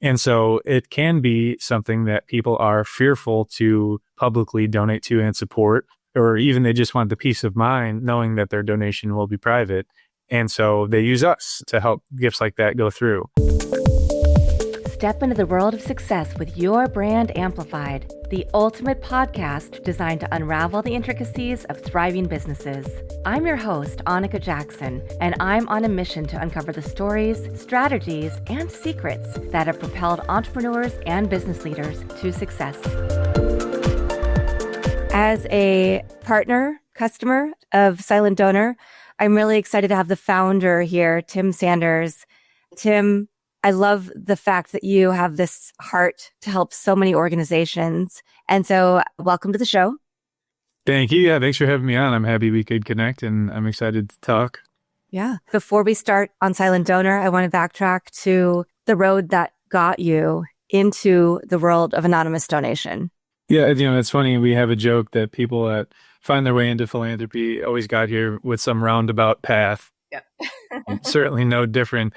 And so it can be something that people are fearful to publicly donate to and support, or even they just want the peace of mind knowing that their donation will be private. And so they use us to help gifts like that go through. Step into the world of success with your brand amplified, the ultimate podcast designed to unravel the intricacies of thriving businesses. I'm your host, Annika Jackson, and I'm on a mission to uncover the stories, strategies, and secrets that have propelled entrepreneurs and business leaders to success. As a partner, customer of Silent Donor, I'm really excited to have the founder here, Tim Sanders. Tim, I love the fact that you have this heart to help so many organizations. And so welcome to the show. Thank you. Yeah, thanks for having me on. I'm happy we could connect and I'm excited to talk. Yeah. Before we start on Silent Donor, I want to backtrack to the road that got you into the world of anonymous donation. Yeah, it's funny. We have a joke that people that find their way into philanthropy always got here with some roundabout path. Yeah. Certainly no different.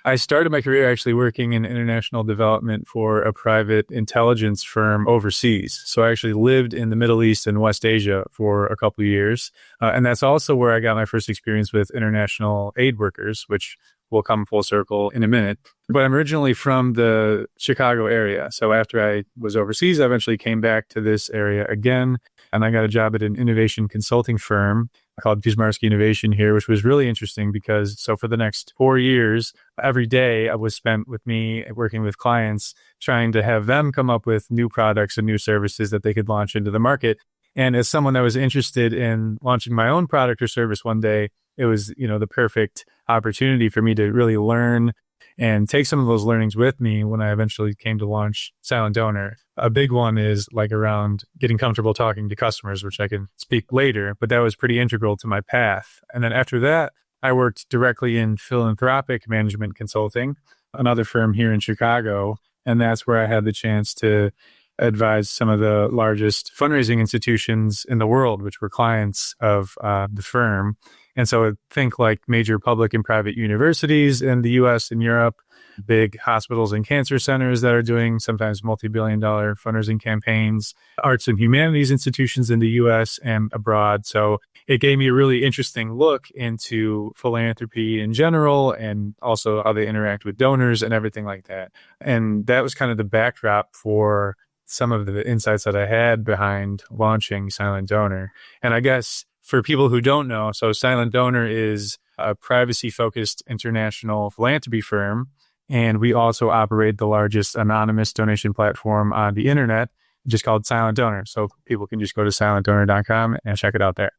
I started my career actually working in international development for a private intelligence firm overseas. So I actually lived in the Middle East and West Asia for a couple of years. And that's also where I got my first experience with international aid workers, which will come full circle in a minute. But I'm originally from the Chicago area. So after I was overseas, I eventually came back to this area again. And I got a job at an innovation consulting firm called Kusmarski Innovation here, which was really interesting because for the next 4 years, every day I was spent with me working with clients, trying to have them come up with new products and new services that they could launch into the market. And as someone that was interested in launching my own product or service one day, it was, the perfect opportunity for me to really learn and take some of those learnings with me when I eventually came to launch Silent Donor. A big one is around getting comfortable talking to customers, which I can speak later, but that was pretty integral to my path. And then after that, I worked directly in Philanthropic Management Consulting, another firm here in Chicago. And that's where I had the chance to advise some of the largest fundraising institutions in the world, which were clients of the firm. And so think major public and private universities in the US and Europe, big hospitals and cancer centers that are doing sometimes multi-billion-dollar fundraising campaigns, arts and humanities institutions in the US and abroad. So it gave me a really interesting look into philanthropy in general and also how they interact with donors and everything like that. And that was kind of the backdrop for some of the insights that I had behind launching Silent Donor. And I guess for people who don't know, so Silent Donor is a privacy-focused international philanthropy firm, and we also operate the largest anonymous donation platform on the internet, just called Silent Donor. So people can just go to silentdonor.com and check it out there.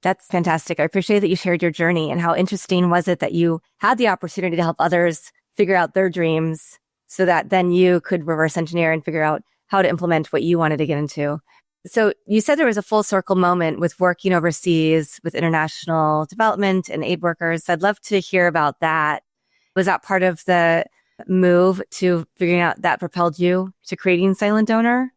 That's fantastic. I appreciate that you shared your journey, and how interesting was it that you had the opportunity to help others figure out their dreams so that then you could reverse engineer and figure out how to implement what you wanted to get into. So you said there was a full circle moment with working overseas with international development and aid workers. I'd love to hear about that. Was that part of the move to figuring out that propelled you to creating Silent Donor?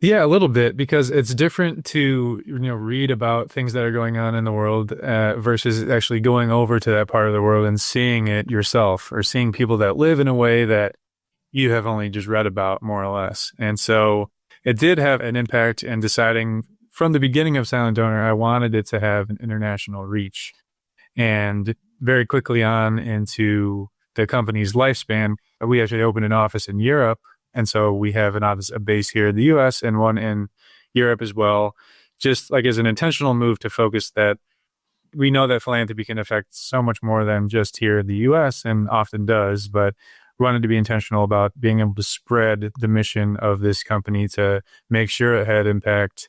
Yeah, a little bit, because it's different to read about things that are going on in the world versus actually going over to that part of the world and seeing it yourself, or seeing people that live in a way that you have only just read about, more or less. And so it did have an impact in deciding from the beginning of Silent Donor, I wanted it to have an international reach. And very quickly on into the company's lifespan, we actually opened an office in Europe. And so we have a base here in the US and one in Europe as well, just as an intentional move to focus that we know that philanthropy can affect so much more than just here in the US, and often does, but we wanted to be intentional about being able to spread the mission of this company to make sure it had impact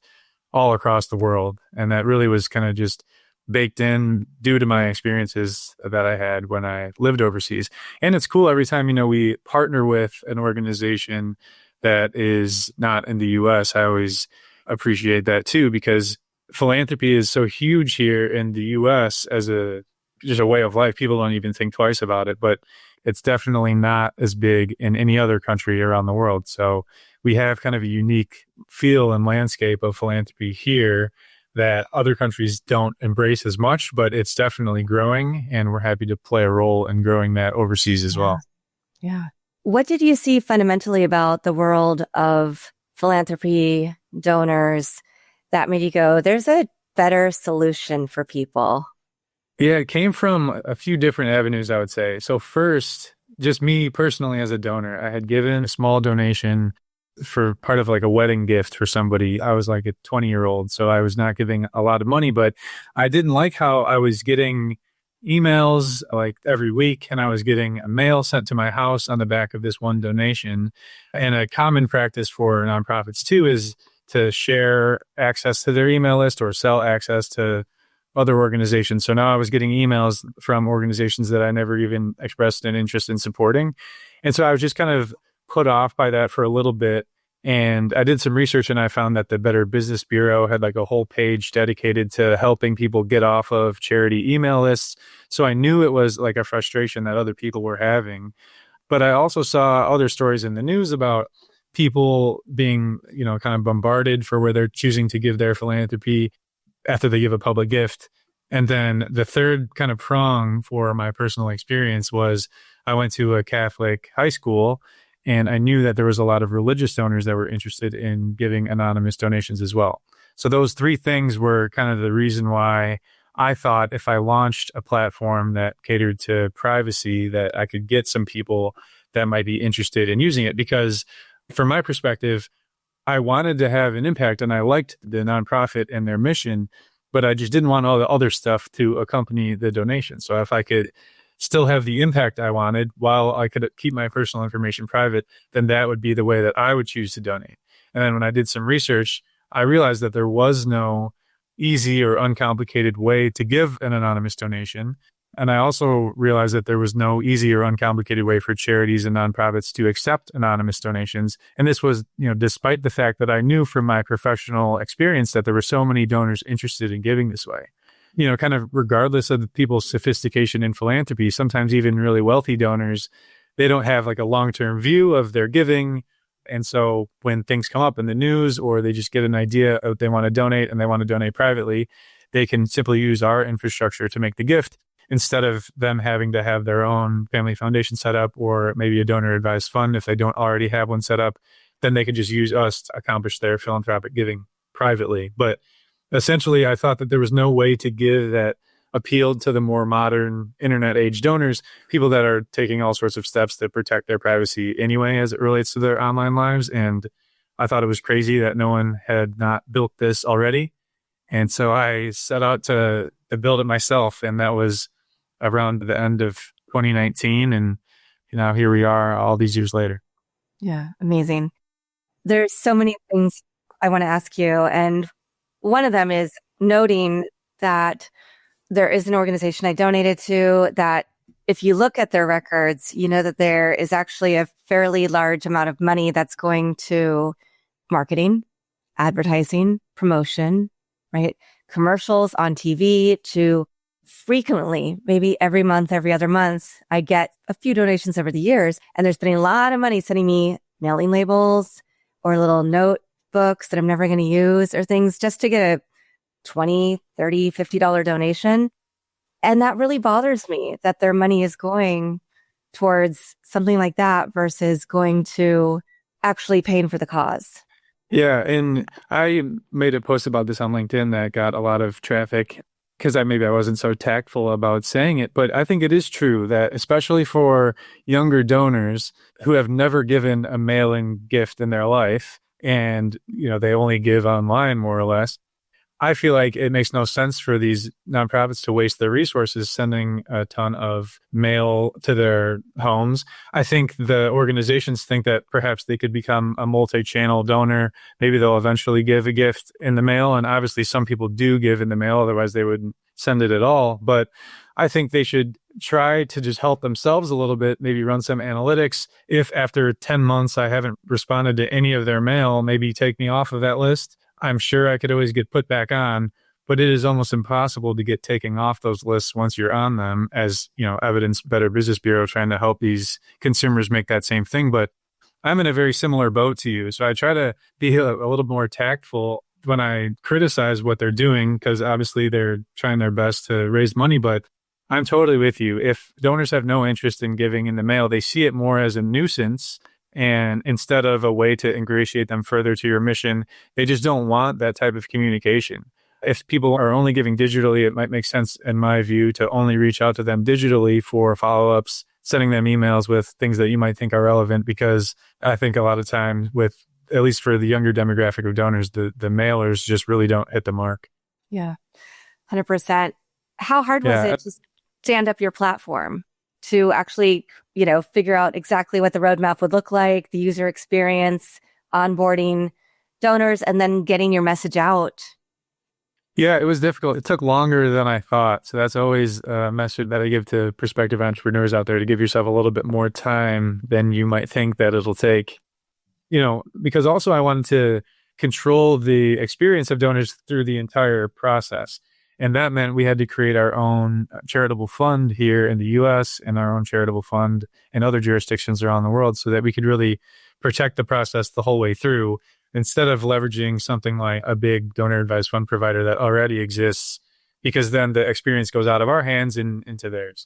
all across the world. And that really was kind of just baked in due to my experiences that I had when I lived overseas. And it's cool every time, we partner with an organization that is not in the US. I always appreciate that too, because philanthropy is so huge here in the US as just a way of life. People don't even think twice about it, but it's definitely not as big in any other country around the world. So we have kind of a unique feel and landscape of philanthropy here that other countries don't embrace as much, but it's definitely growing, and we're happy to play a role in growing that overseas as well. Yeah. What did you see fundamentally about the world of philanthropy, donors, that made you go, there's a better solution for people? Yeah, it came from a few different avenues, I would say. So first, just me personally as a donor, I had given a small donation for part of like a wedding gift for somebody. I was like a 20-year-old, so I was not giving a lot of money, but I didn't like how I was getting emails like every week, and I was getting a mail sent to my house on the back of this one donation. And a common practice for nonprofits too is to share access to their email list or sell access to other organizations. So now I was getting emails from organizations that I never even expressed an interest in supporting. And so I was just kind of put off by that for a little bit. And I did some research and I found that the Better Business Bureau had like a whole page dedicated to helping people get off of charity email lists. So I knew it was like a frustration that other people were having. But I also saw other stories in the news about people being, kind of bombarded for where they're choosing to give their philanthropy after they give a public gift. And then the third kind of prong for my personal experience was I went to a Catholic high school and I knew that there was a lot of religious donors that were interested in giving anonymous donations as well. So those three things were kind of the reason why I thought if I launched a platform that catered to privacy, that I could get some people that might be interested in using it. Because from my perspective, I wanted to have an impact and I liked the nonprofit and their mission, but I just didn't want all the other stuff to accompany the donation. So if I could still have the impact I wanted while I could keep my personal information private, then that would be the way that I would choose to donate. And then when I did some research, I realized that there was no easy or uncomplicated way to give an anonymous donation. And I also realized that there was no easy or uncomplicated way for charities and nonprofits to accept anonymous donations. And this was, despite the fact that I knew from my professional experience that there were so many donors interested in giving this way. Kind of regardless of the people's sophistication in philanthropy, sometimes even really wealthy donors, they don't have like a long-term view of their giving. And so when things come up in the news or they just get an idea of they want to donate and they want to donate privately, they can simply use our infrastructure to make the gift instead of them having to have their own family foundation set up or maybe a donor advised fund. If they don't already have one set up, then they could just use us to accomplish their philanthropic giving privately. But essentially, I thought that there was no way to give that appealed to the more modern internet age donors, people that are taking all sorts of steps to protect their privacy anyway, as it relates to their online lives. And I thought it was crazy that no one had not built this already. And so I set out to build it myself. And that was around the end of 2019. And now here we are all these years later. Yeah, amazing. There's so many things I want to ask you. And one of them is noting that there is an organization I donated to that if you look at their records, you know that there is actually a fairly large amount of money that's going to marketing, advertising, promotion, right? Commercials on TV to frequently, maybe every month, every other month, I get a few donations over the years, and they're spending a lot of money sending me mailing labels or little notebooks that I'm never going to use or things just to get a $20, $30, $50 donation. And that really bothers me that their money is going towards something like that versus going to actually paying for the cause. Yeah. And I made a post about this on LinkedIn that got a lot of traffic because maybe I wasn't so tactful about saying it, but I think it is true that especially for younger donors who have never given a mail-in gift in their life and, they only give online more or less, I feel like it makes no sense for these nonprofits to waste their resources sending a ton of mail to their homes. I think the organizations think that perhaps they could become a multi-channel donor. Maybe they'll eventually give a gift in the mail. And obviously some people do give in the mail, otherwise they wouldn't send it at all. But I think they should try to just help themselves a little bit, maybe run some analytics. If after 10 months I haven't responded to any of their mail, maybe take me off of that list. I'm sure I could always get put back on, but it is almost impossible to get taken off those lists once you're on them, as evidenced Better Business Bureau trying to help these consumers make that same thing. But I'm in a very similar boat to you. So I try to be a little more tactful when I criticize what they're doing, because obviously they're trying their best to raise money. But I'm totally with you. If donors have no interest in giving in the mail, they see it more as a nuisance. And instead of a way to ingratiate them further to your mission, they just don't want that type of communication. If people are only giving digitally, it might make sense, in my view, to only reach out to them digitally for follow-ups, sending them emails with things that you might think are relevant, because I think a lot of times with, at least for the younger demographic of donors, the mailers just really don't hit the mark. Yeah, 100%. How hard was Yeah. it to stand up your platform to actually, figure out exactly what the roadmap would look like, the user experience, onboarding donors, and then getting your message out? Yeah, it was difficult. It took longer than I thought. So that's always a message that I give to prospective entrepreneurs out there, to give yourself a little bit more time than you might think that it'll take. Because also I wanted to control the experience of donors through the entire process. And that meant we had to create our own charitable fund here in the US and our own charitable fund in other jurisdictions around the world, so that we could really protect the process the whole way through, instead of leveraging something like a big donor advised fund provider that already exists, because then the experience goes out of our hands and into theirs.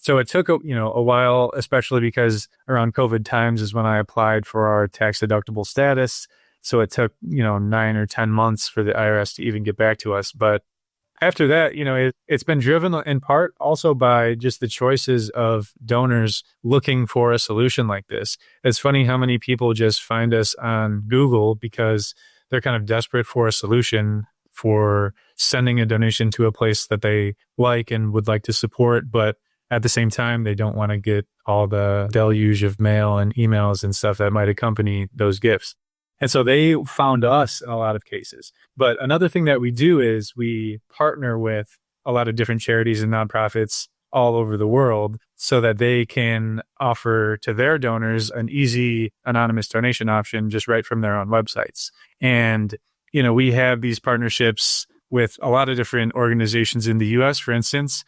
So it took a while, especially because around COVID times is when I applied for our tax deductible status. So it took 9 or 10 months for the IRS to even get back to us. But after that, it's been driven in part also by just the choices of donors looking for a solution like this. It's funny how many people just find us on Google because they're kind of desperate for a solution for sending a donation to a place that they like and would like to support, but at the same time, they don't want to get all the deluge of mail and emails and stuff that might accompany those gifts. And so they found us in a lot of cases. But another thing that we do is we partner with a lot of different charities and nonprofits all over the world, so that they can offer to their donors an easy anonymous donation option just right from their own websites. And, we have these partnerships with a lot of different organizations in the US, for instance.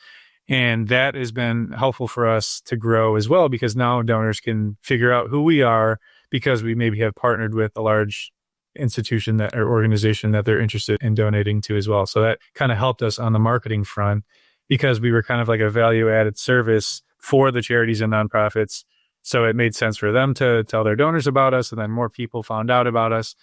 And that has been helpful for us to grow as well, because now donors can figure out who we are, because we maybe have partnered with a large institution that or organization that they're interested in donating to as well. So that kind of helped us on the marketing front, because we were kind of like a value added service for the charities and nonprofits. So it made sense for them to tell their donors about us, and then more people found out about us.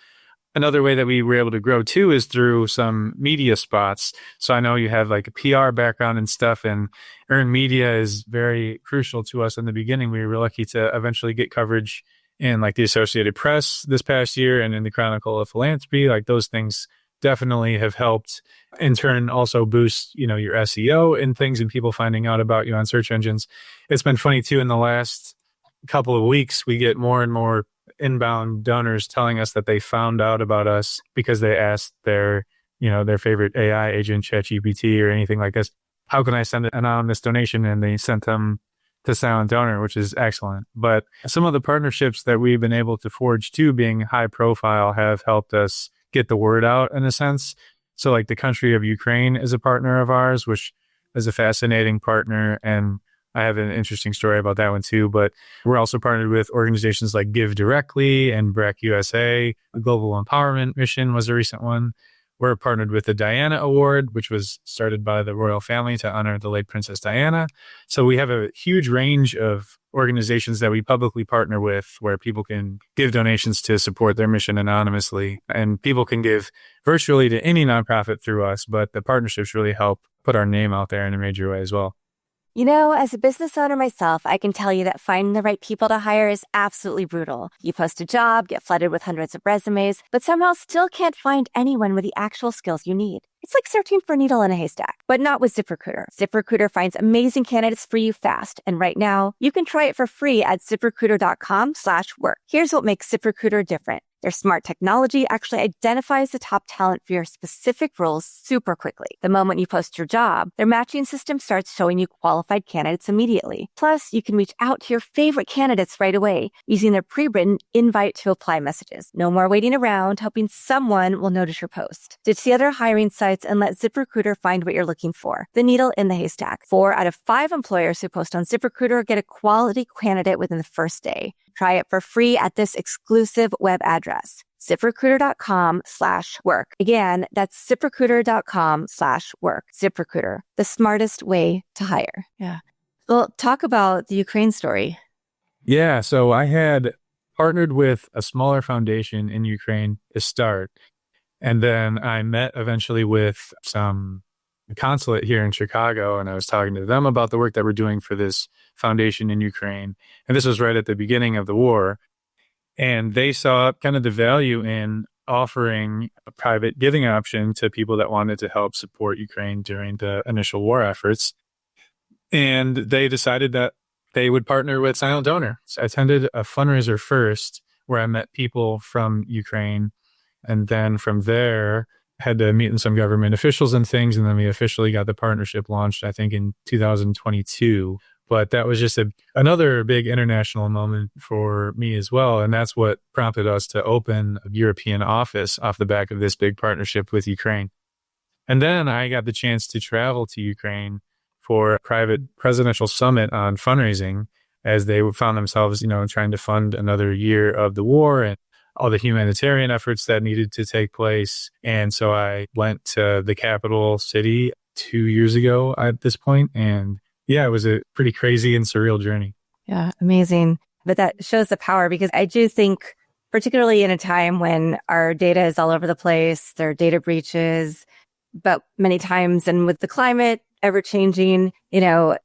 Another way that we were able to grow too is through some media spots. So I know you have like a PR background and stuff, and earned media is very crucial to us in the beginning. We were lucky to eventually get coverage in like the Associated Press this past year and in the Chronicle of Philanthropy. Like those things definitely have helped in turn also boost, your SEO and things, and people finding out about you on search engines. It's been funny too, in the last couple of weeks, we get more and more inbound donors telling us that they found out about us because they asked their favorite AI agent, ChatGPT or anything like this, how can I send an anonymous donation? And they sent them to Silent Donor, which is excellent. But some of the partnerships that we've been able to forge too, being high profile, have helped us get the word out in a sense. So like the country of Ukraine is a partner of ours, which is a fascinating partner. And I have an interesting story about that one too. But we're also partnered with organizations like Give Directly and BRAC USA. The Global Empowerment Mission was a recent one. We're partnered with the Diana Award, which was started by the royal family to honor the late Princess Diana. So we have a huge range of organizations that we publicly partner with, where people can give donations to support their mission anonymously. And people can give virtually to any nonprofit through us, but the partnerships really help put our name out there in a major way as well. As a business owner myself, I can tell you that finding the right people to hire is absolutely brutal. You post a job, get flooded with hundreds of resumes, but somehow still can't find anyone with the actual skills you need. It's like searching for a needle in a haystack, but not with ZipRecruiter. ZipRecruiter finds amazing candidates for you fast. And right now, you can try it for free at ZipRecruiter.com/work. Here's what makes ZipRecruiter different. Their smart technology actually identifies the top talent for your specific roles super quickly. The moment you post your job, their matching system starts showing you qualified candidates immediately. Plus, you can reach out to your favorite candidates right away using their pre-written invite to apply messages. No more waiting around, hoping someone will notice your post. Ditch the other hiring sites and let ZipRecruiter find what you're looking for. The needle in the haystack. 4 out of 5 employers who post on ZipRecruiter get a quality candidate within the first day. Try it for free at this exclusive web address, ZipRecruiter.com/work. Again, that's ZipRecruiter.com/work. ZipRecruiter, the smartest way to hire. Yeah. Well, talk about the Ukraine story. Yeah, so I had partnered with a smaller foundation in Ukraine to start. And then I met eventually with some consulate here in Chicago, and I was talking to them about the work that we're doing for this foundation in Ukraine. And this was right at the beginning of the war. And they saw kind of the value in offering a private giving option to people that wanted to help support Ukraine during the initial war efforts. And they decided that they would partner with Silent Donor. So I attended a fundraiser first where I met people from Ukraine. And then from there, had to meet with some government officials and things. And then we officially got the partnership launched, I think, in 2022. But that was just another big international moment for me as well. And that's what prompted us to open a European office off the back of this big partnership with Ukraine. And then I got the chance to travel to Ukraine for a private presidential summit on fundraising as they found themselves, trying to fund another year of the war and all the humanitarian efforts that needed to take place. And so I went to the capital city 2 years ago at this point. And yeah, it was a pretty crazy and surreal journey. Yeah, amazing. But that shows the power, because I do think, particularly in a time when our data is all over the place, there are data breaches, but many times, and with the climate ever changing,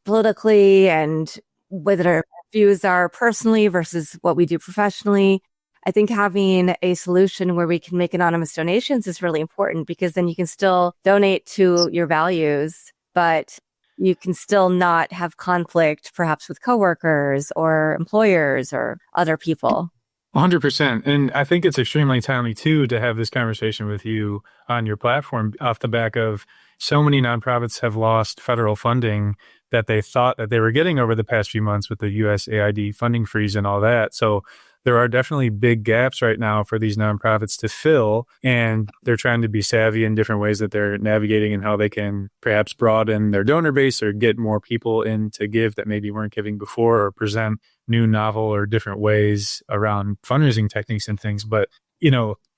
politically, and whether our views are personally versus what we do professionally, I think having a solution where we can make anonymous donations is really important, because then you can still donate to your values, but you can still not have conflict perhaps with coworkers or employers or other people. 100%. And I think it's extremely timely too to have this conversation with you on your platform off the back of so many nonprofits have lost federal funding that they thought that they were getting over the past few months with the USAID funding freeze and all that. So there are definitely big gaps right now for these nonprofits to fill, and they're trying to be savvy in different ways that they're navigating and how they can perhaps broaden their donor base or get more people in to give that maybe weren't giving before, or present new, novel, or different ways around fundraising techniques and things. But,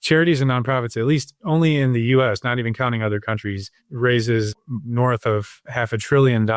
charities and nonprofits, at least only in the US, not even counting other countries, raises north of $500 billion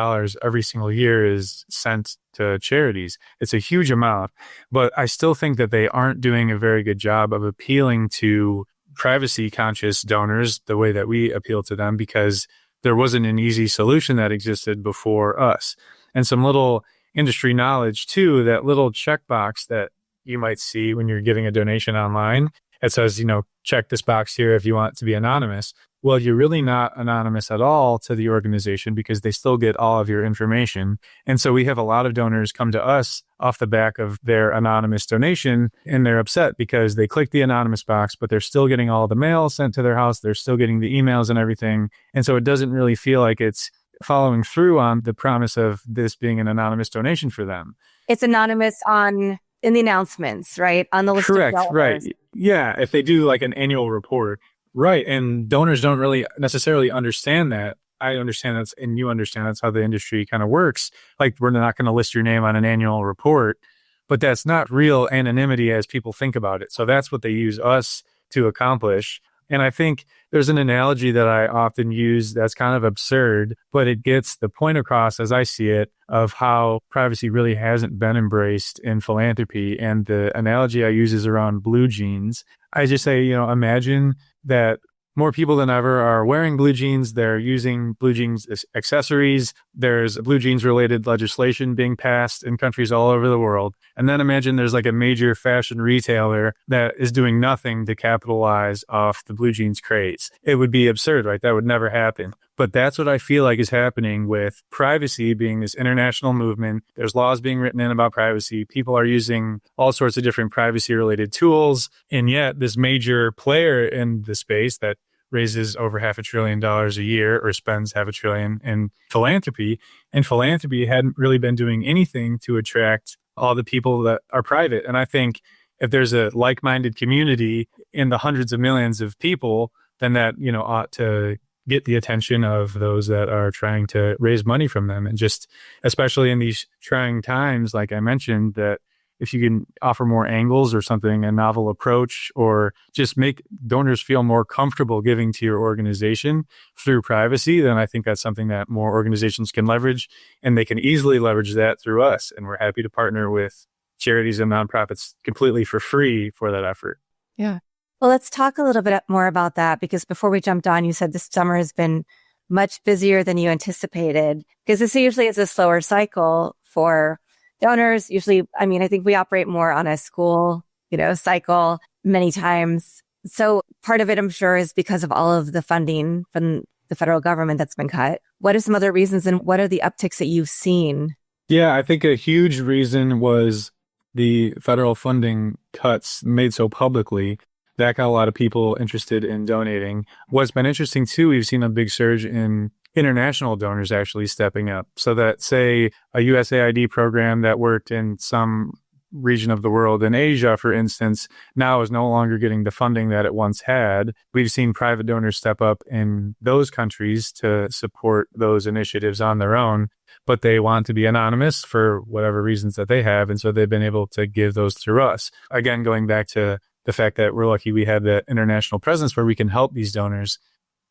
every single year is sent to charities. It's a huge amount, but I still think that they aren't doing a very good job of appealing to privacy conscious donors the way that we appeal to them, because there wasn't an easy solution that existed before us. And some little industry knowledge too, that little checkbox that you might see when you're giving a donation online. It says, check this box here if you want to be anonymous. Well, you're really not anonymous at all to the organization, because they still get all of your information. And so we have a lot of donors come to us off the back of their anonymous donation, and they're upset because they click the anonymous box, but they're still getting all the mail sent to their house. They're still getting the emails and everything. And so it doesn't really feel like it's following through on the promise of this being an anonymous donation for them. It's anonymous in the announcements, right? On the list Correct, of donors. right. Yeah, if they do like an annual report. Right. And donors don't really necessarily understand that. I understand that's, and you understand that's how the industry kind of works. Like, we're not going to list your name on an annual report, but that's not real anonymity as people think about it. So that's what they use us to accomplish. And I think there's an analogy that I often use that's kind of absurd, but it gets the point across as I see it of how privacy really hasn't been embraced in philanthropy. And the analogy I use is around blue jeans. I just say, imagine that more people than ever are wearing blue jeans. They're using blue jeans as accessories. There's blue jeans related legislation being passed in countries all over the world. And then imagine there's like a major fashion retailer that is doing nothing to capitalize off the blue jeans craze. It would be absurd, right? That would never happen. But that's what I feel like is happening with privacy being this international movement. There's laws being written in about privacy. People are using all sorts of different privacy related tools. And yet this major player in the space that raises over $500 billion a year, or spends $500 billion in philanthropy. And philanthropy hadn't really been doing anything to attract all the people that are private. And I think if there's a like-minded community in the hundreds of millions of people, then that, ought to get the attention of those that are trying to raise money from them. And just, especially in these trying times, like I mentioned, that if you can offer more angles or something, a novel approach, or just make donors feel more comfortable giving to your organization through privacy, then I think that's something that more organizations can leverage, and they can easily leverage that through us. And we're happy to partner with charities and nonprofits completely for free for that effort. Yeah. Well, let's talk a little bit more about that, because before we jumped on, you said this summer has been much busier than you anticipated, because this usually is a slower cycle for donors. Usually, I mean, I think we operate more on a school, cycle many times. So part of it, I'm sure, is because of all of the funding from the federal government that's been cut. What are some other reasons, and what are the upticks that you've seen? Yeah, I think a huge reason was the federal funding cuts made so publicly. That got a lot of people interested in donating. What's been interesting too, we've seen a big surge in international donors actually stepping up. So that, say, a USAID program that worked in some region of the world, in Asia, for instance, now is no longer getting the funding that it once had. We've seen private donors step up in those countries to support those initiatives on their own, but they want to be anonymous for whatever reasons that they have. And so they've been able to give those through us. Again, going back to the fact that we're lucky we have that international presence where we can help these donors,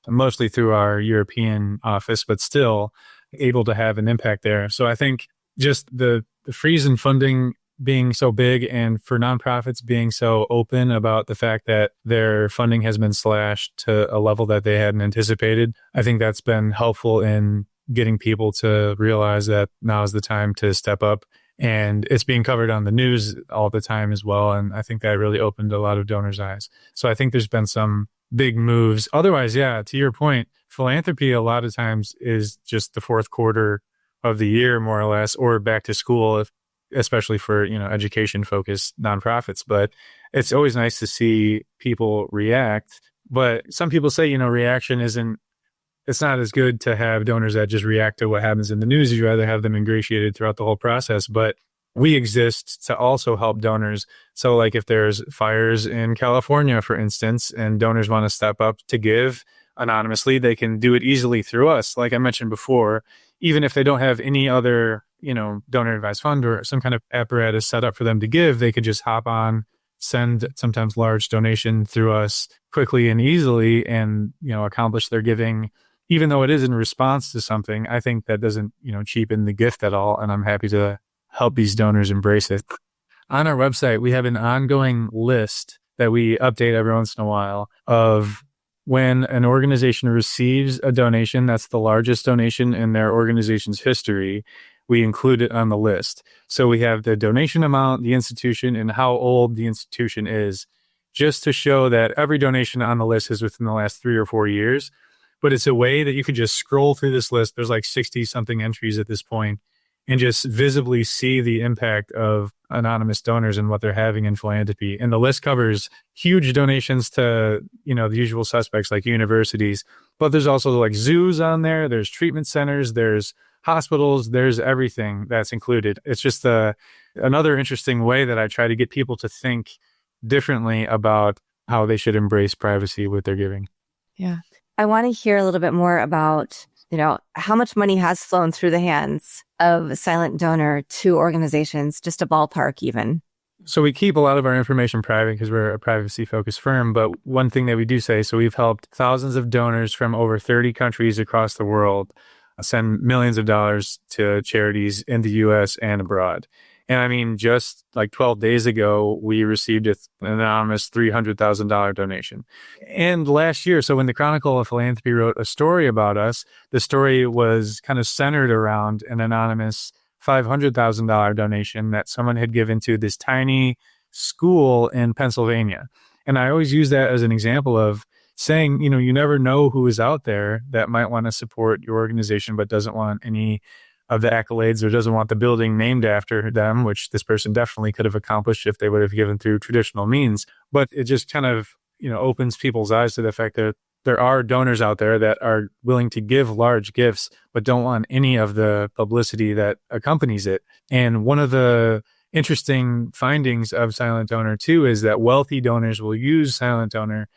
mostly through our European office, but still able to have an impact there. So I think just the freeze in funding being so big, and for nonprofits being so open about the fact that their funding has been slashed to a level that they hadn't anticipated, I think that's been helpful in getting people to realize that now is the time to step up. And it's being covered on the news all the time as well. And I think that really opened a lot of donors' eyes. So I think there's been some big moves. Otherwise, yeah, to your point, philanthropy a lot of times is just the fourth quarter of the year, more or less, or back to school, especially for, education-focused nonprofits. But it's always nice to see people react. But some people say, reaction it's not as good to have donors that just react to what happens in the news. You'd rather have them ingratiated throughout the whole process. But we exist to also help donors. So like if there's fires in California, for instance, and donors want to step up to give anonymously, they can do it easily through us. Like I mentioned before, even if they don't have any other, donor advised fund or some kind of apparatus set up for them to give, they could just hop on, send sometimes large donation through us quickly and easily, and, accomplish their giving. Even though it is in response to something, I think that doesn't, cheapen the gift at all. And I'm happy to help these donors embrace it. On our website, we have an ongoing list that we update every once in a while of when an organization receives a donation that's the largest donation in their organization's history. We include it on the list. So we have the donation amount, the institution, and how old the institution is, just to show that every donation on the list is within the last 3 or 4 years. But it's a way that you could just scroll through this list. There's like 60 something entries at this point, and just visibly see the impact of anonymous donors and what they're having in philanthropy. And the list covers huge donations to, the usual suspects like universities, but there's also like zoos on there. There's treatment centers, there's hospitals, there's everything that's included. It's just another interesting way that I try to get people to think differently about how they should embrace privacy with their giving. Yeah. I want to hear a little bit more about, how much money has flown through the hands of silent donor to organizations, just a ballpark even. So we keep a lot of our information private because we're a privacy-focused firm. But one thing that we do say, so we've helped thousands of donors from over 30 countries across the world send millions of dollars to charities in the U.S. and abroad. And I mean, just like 12 days ago, we received an anonymous $300,000 donation. And last year, so when the Chronicle of Philanthropy wrote a story about us, the story was kind of centered around an anonymous $500,000 donation that someone had given to this tiny school in Pennsylvania. And I always use that as an example of saying, you never know who is out there that might want to support your organization, but doesn't want any of the accolades or doesn't want the building named after them, which this person definitely could have accomplished if they would have given through traditional means. But it just kind of, opens people's eyes to the fact that there are donors out there that are willing to give large gifts, but don't want any of the publicity that accompanies it. And one of the interesting findings of Silent Donor too is that wealthy donors will use Silent Donor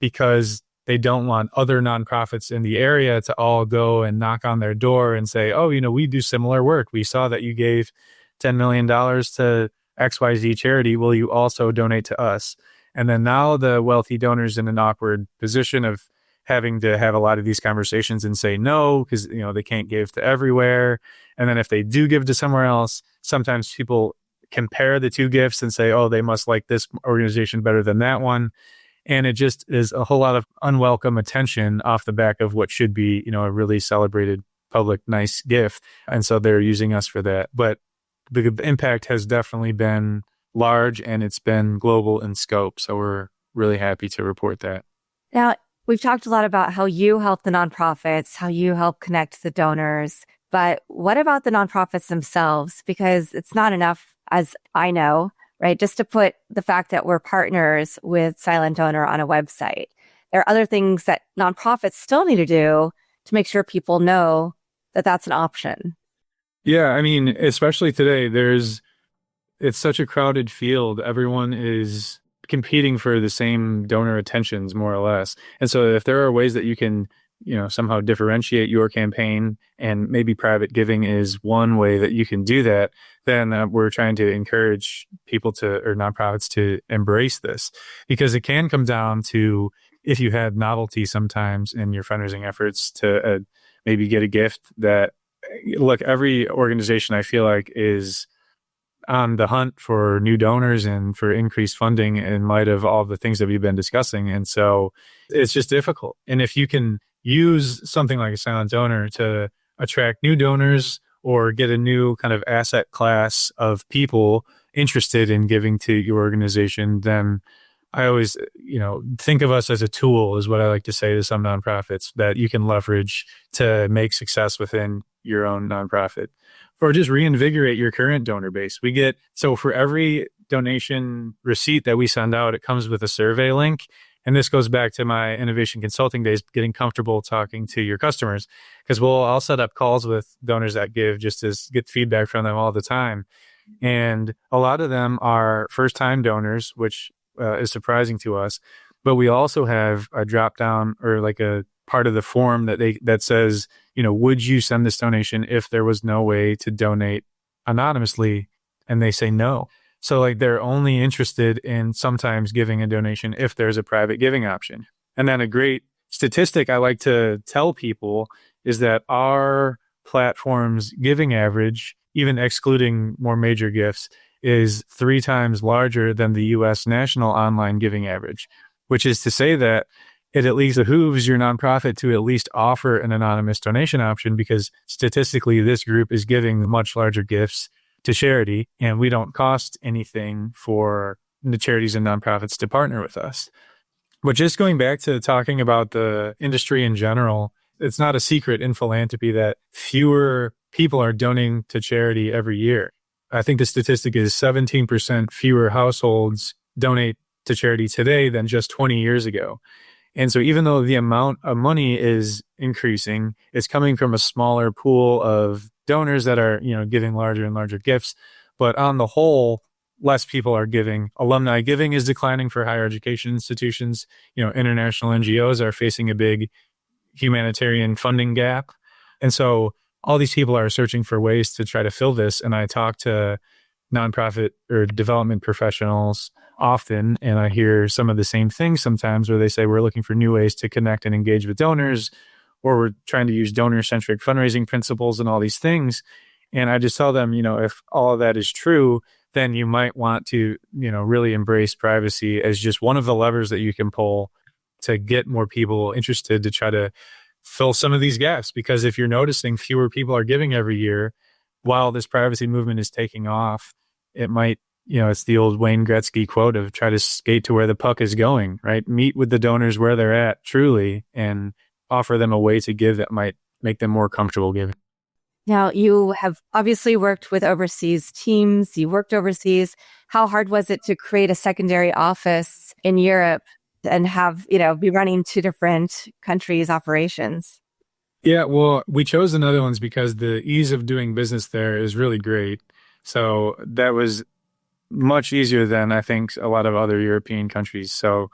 because they don't want other nonprofits in the area to all go and knock on their door and say, oh, we do similar work. We saw that you gave $10 million to XYZ charity, will you also donate to us? And then now the wealthy donor's in an awkward position of having to have a lot of these conversations and say no, because, you know, they can't give to everywhere. And then if they do give to somewhere else, sometimes people compare the two gifts and say, oh, they must like this organization better than that one. And it just is a whole lot of unwelcome attention off the back of what should be, you know, a really celebrated public nice gift. And so they're using us for that. But the impact has definitely been large, and it's been global in scope. So we're really happy to report that. Now, we've talked a lot about how you help the nonprofits, how you help connect the donors. But what about the nonprofits themselves? Because it's not enough, as I know, right? Just to put the fact that we're partners with Silent Donor on a website. There are other things that nonprofits still need to do to make sure people know that that's an option. Yeah, I mean, especially today, it's such a crowded field. Everyone is competing for the same donor attentions, more or less. And so if there are ways that you can, you know, somehow differentiate your campaign, and maybe private giving is one way that you can do that, then we're trying to encourage people or nonprofits to embrace this, because it can come down to, if you had novelty sometimes in your fundraising efforts, to maybe get a gift that, look, every organization I feel like is on the hunt for new donors and for increased funding in light of all the things that we've been discussing. And so it's just difficult. And if you can use something like a silent donor to attract new donors or get a new kind of asset class of people interested in giving to your organization, then I always, you know, think of us as a tool, is what I like to say to some nonprofits, that you can leverage to make success within your own nonprofit, or just reinvigorate your current donor base. So for every donation receipt that we send out, it comes with a survey link. And this goes back to my innovation consulting days, getting comfortable talking to your customers, because I'll set up calls with donors that give, just to get feedback from them all the time. And a lot of them are first-time donors, which is surprising to us. But we also have a drop down, or like a part of the form that says, you know, would you send this donation if there was no way to donate anonymously? And they say no. So like, they're only interested in sometimes giving a donation if there's a private giving option. And then a great statistic I like to tell people is that our platform's giving average, even excluding more major gifts, is 3 times larger than the US national online giving average, which is to say that it at least behooves your nonprofit to at least offer an anonymous donation option, because statistically, this group is giving much larger gifts to charity, and we don't cost anything for the charities and nonprofits to partner with us. But just going back to talking about the industry in general, it's not a secret in philanthropy that fewer people are donating to charity every year. I think the statistic is 17% fewer households donate to charity today than just 20 years ago. And so even though the amount of money is increasing, it's coming from a smaller pool of donors that are, you know, giving larger and larger gifts. But on the whole, less people are giving. Alumni giving is declining for higher education institutions. You know, international NGOs are facing a big humanitarian funding gap. And so all these people are searching for ways to try to fill this. And I talk to nonprofit or development professionals often, and I hear some of the same things sometimes, where they say, we're looking for new ways to connect and engage with donors, or we're trying to use donor-centric fundraising principles and all these things. And I just tell them, you know, if all of that is true, then you might want to, you know, really embrace privacy as just one of the levers that you can pull to get more people interested to try to fill some of these gaps. Because if you're noticing fewer people are giving every year while this privacy movement is taking off, it might, you know, it's the old Wayne Gretzky quote of try to skate to where the puck is going, right? Meet with the donors where they're at truly, and offer them a way to give that might make them more comfortable giving. Now, you have obviously worked with overseas teams. You worked overseas. How hard was it to create a secondary office in Europe and have, you know, be running 2 different countries' operations? Yeah, well, we chose the Netherlands because the ease of doing business there is really great. So that was much easier than I think a lot of other European countries. So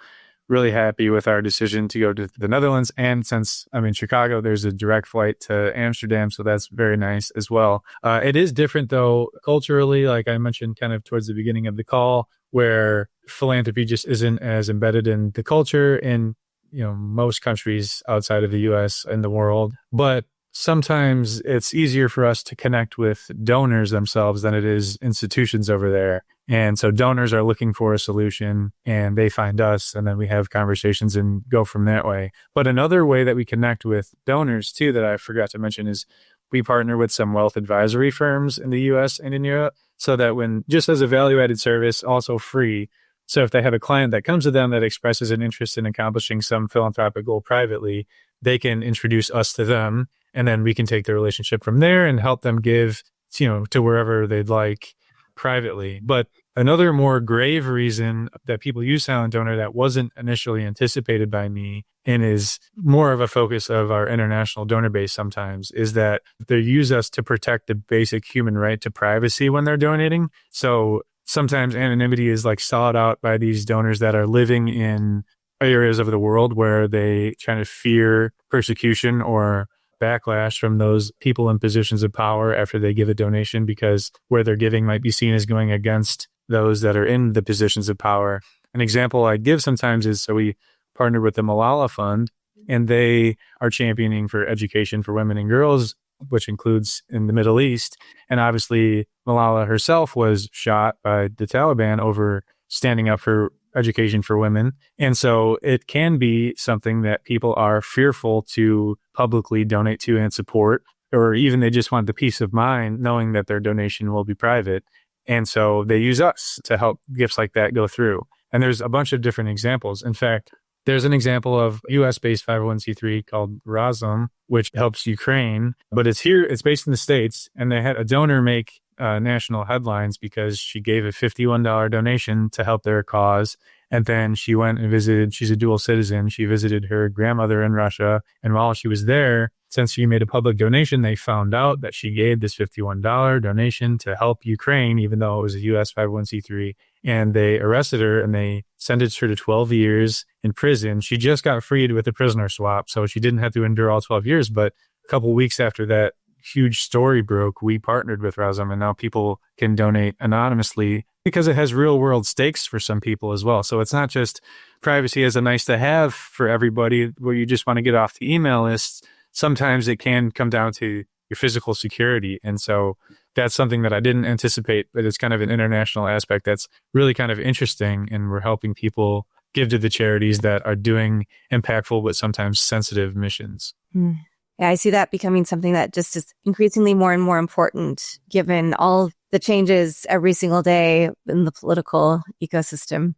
really happy with our decision to go to the Netherlands. And since I'm in Chicago, there's a direct flight to Amsterdam. So that's very nice as well. It is different though, culturally, like I mentioned kind of towards the beginning of the call, where philanthropy just isn't as embedded in the culture in, most countries outside of the US and the world. But sometimes it's easier for us to connect with donors themselves than it is institutions over there. And so donors are looking for a solution and they find us, and then we have conversations and go from that way. But another way that we connect with donors too, that I forgot to mention, is we partner with some wealth advisory firms in the US and in Europe, so that when, just as a value added service, also free. So if they have a client that comes to them that expresses an interest in accomplishing some philanthropic goal privately, they can introduce us to them, and then we can take the relationship from there and help them give, to wherever they'd like privately. But another more grave reason that people use silent donor that wasn't initially anticipated by me, and is more of a focus of our international donor base sometimes, is that they use us to protect the basic human right to privacy when they're donating. So sometimes anonymity is like sought out by these donors that are living in areas of the world where they kind of fear persecution or backlash from those people in positions of power after they give a donation, because where they're giving might be seen as going against those that are in the positions of power. An example I give sometimes is, so we partnered with the Malala Fund, and they are championing for education for women and girls, which includes in the Middle East. And obviously, Malala herself was shot by the Taliban over standing up for education for women. And so it can be something that people are fearful to publicly donate to and support, or even they just want the peace of mind knowing that their donation will be private. And so they use us to help gifts like that go through. And there's a bunch of different examples. In fact, there's an example of US-based 501c3 called Razum, which helps Ukraine, but it's based in the States, and they had a donor make national headlines because she gave a $51 donation to help their cause. And then she went and visited, she's a dual citizen, she visited her grandmother in Russia. And while she was there, since she made a public donation, they found out that she gave this $51 donation to help Ukraine, even though it was a US 501c3. And they arrested her and they sentenced her to 12 years in prison. She just got freed with a prisoner swap, so she didn't have to endure all 12 years. But a couple of weeks after that huge story broke, we partnered with Razum, and now people can donate anonymously because it has real world stakes for some people as well. So it's not just privacy as a nice to have for everybody where you just want to get off the email list. Sometimes it can come down to your physical security. And so that's something that I didn't anticipate, but it's kind of an international aspect that's really kind of interesting. And we're helping people give to the charities that are doing impactful, but sometimes sensitive missions. Mm. Yeah, I see that becoming something that just is increasingly more and more important given all the changes every single day in the political ecosystem.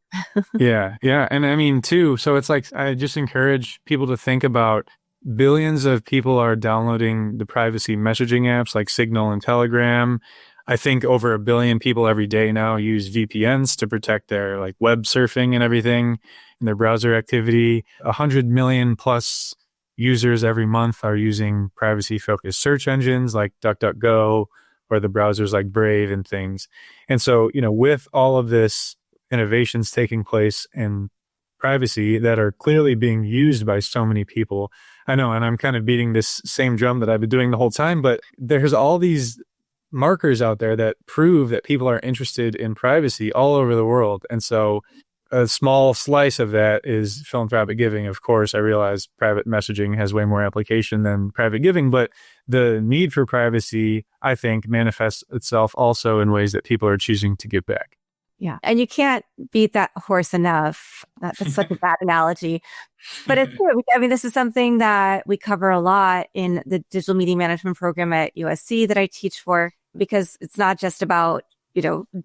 Yeah. And I mean, too, so it's like, I just encourage people to think about billions of people are downloading the privacy messaging apps like Signal and Telegram. I think over 1 billion people every day now use VPNs to protect their like web surfing and everything and their browser activity. 100 million plus users every month are using privacy-focused search engines like DuckDuckGo or the browsers like Brave and things. And so, with all of this innovations taking place in privacy that are clearly being used by so many people, I know, and I'm kind of beating this same drum that I've been doing the whole time, but there's all these markers out there that prove that people are interested in privacy all over the world. And so a small slice of that is philanthropic giving. Of course, I realize private messaging has way more application than private giving, but the need for privacy, I think, manifests itself also in ways that people are choosing to give back. Yeah. And you can't beat that horse enough. That's such a bad analogy. But it's true. I mean, this is something that we cover a lot in the digital media management program at USC that I teach for, because it's not just about,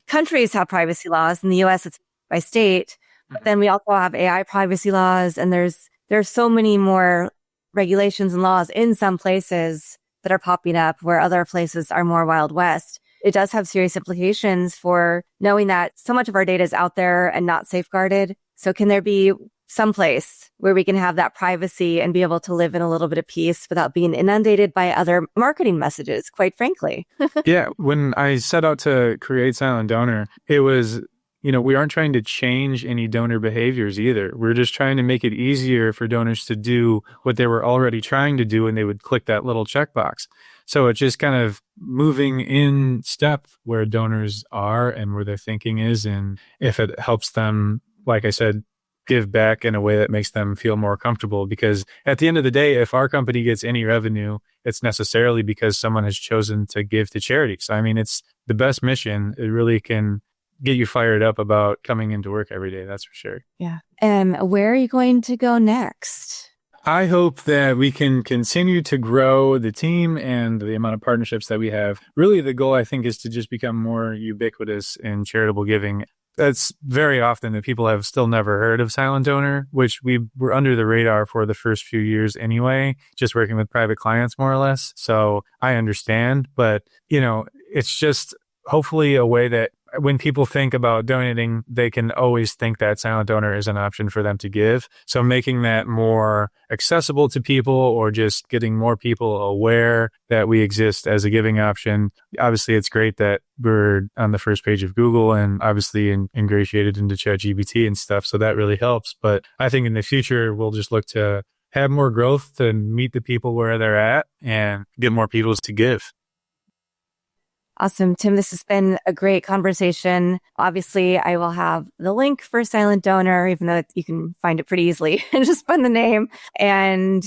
countries have privacy laws. In the US, it's by state. But then we also have AI privacy laws, and there's so many more regulations and laws in some places that are popping up where other places are more Wild West. It does have serious implications for knowing that so much of our data is out there and not safeguarded. So can there be some place where we can have that privacy and be able to live in a little bit of peace without being inundated by other marketing messages, quite frankly? Yeah. When I set out to create Silent Donor, it was we aren't trying to change any donor behaviors either. We're just trying to make it easier for donors to do what they were already trying to do, and they would click that little checkbox. So it's just kind of moving in step where donors are and where their thinking is. And if it helps them, like I said, give back in a way that makes them feel more comfortable. Because at the end of the day, if our company gets any revenue, it's necessarily because someone has chosen to give to charities. I mean, it's the best mission. It really can get you fired up about coming into work every day. That's for sure. Yeah. And where are you going to go next? I hope that we can continue to grow the team and the amount of partnerships that we have. Really, the goal, I think, is to just become more ubiquitous in charitable giving. That's very often that people have still never heard of Silent Donor, which we were under the radar for the first few years anyway, just working with private clients more or less. So I understand, but it's just hopefully a way that when people think about donating, they can always think that Silent Donor is an option for them to give. So making that more accessible to people, or just getting more people aware that we exist as a giving option. Obviously, it's great that we're on the first page of Google and obviously ingratiated into ChatGPT and stuff. So that really helps. But I think in the future, we'll just look to have more growth to meet the people where they're at and get more people to give. Awesome. Tim, this has been a great conversation. Obviously, I will have the link for Silent Donor, even though you can find it pretty easily and just find the name. And,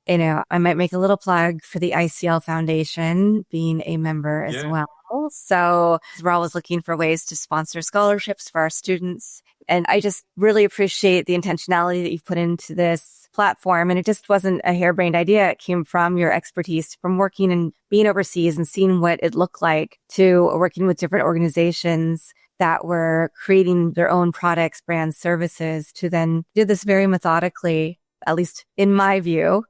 I might make a little plug for the ICL Foundation, being a member as well. So we're always looking for ways to sponsor scholarships for our students. And I just really appreciate the intentionality that you've put into this platform. And it just wasn't a harebrained idea. It came from your expertise from working and being overseas and seeing what it looked like, to working with different organizations that were creating their own products, brands, services, to then do this very methodically, at least in my view.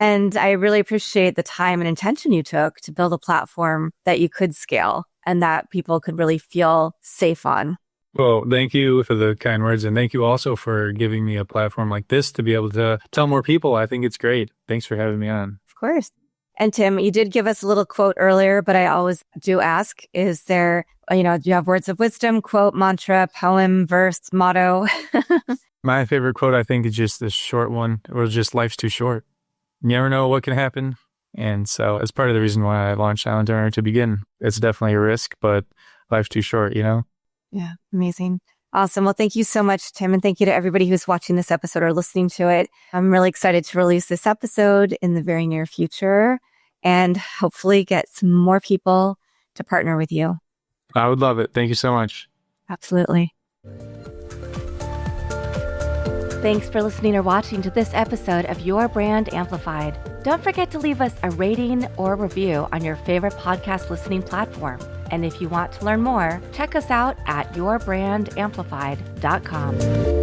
And I really appreciate the time and intention you took to build a platform that you could scale and that people could really feel safe on. Well, thank you for the kind words. And thank you also for giving me a platform like this to be able to tell more people. I think it's great. Thanks for having me on. Of course. And Tim, you did give us a little quote earlier, but I always do ask, is there, do you have words of wisdom, quote, mantra, poem, verse, motto? My favorite quote, I think, is just this short one, or just life's too short. You never know what can happen. And so it's part of the reason why I launched Silent Donor to begin. It's definitely a risk, but life's too short, Yeah, amazing. Awesome. Well, thank you so much, Tim. And thank you to everybody who's watching this episode or listening to it. I'm really excited to release this episode in the very near future and hopefully get some more people to partner with you. I would love it. Thank you so much. Absolutely. Thanks for listening or watching to this episode of Your Brand Amplified. Don't forget to leave us a rating or review on your favorite podcast listening platform. And if you want to learn more, check us out at yourbrandamplified.com.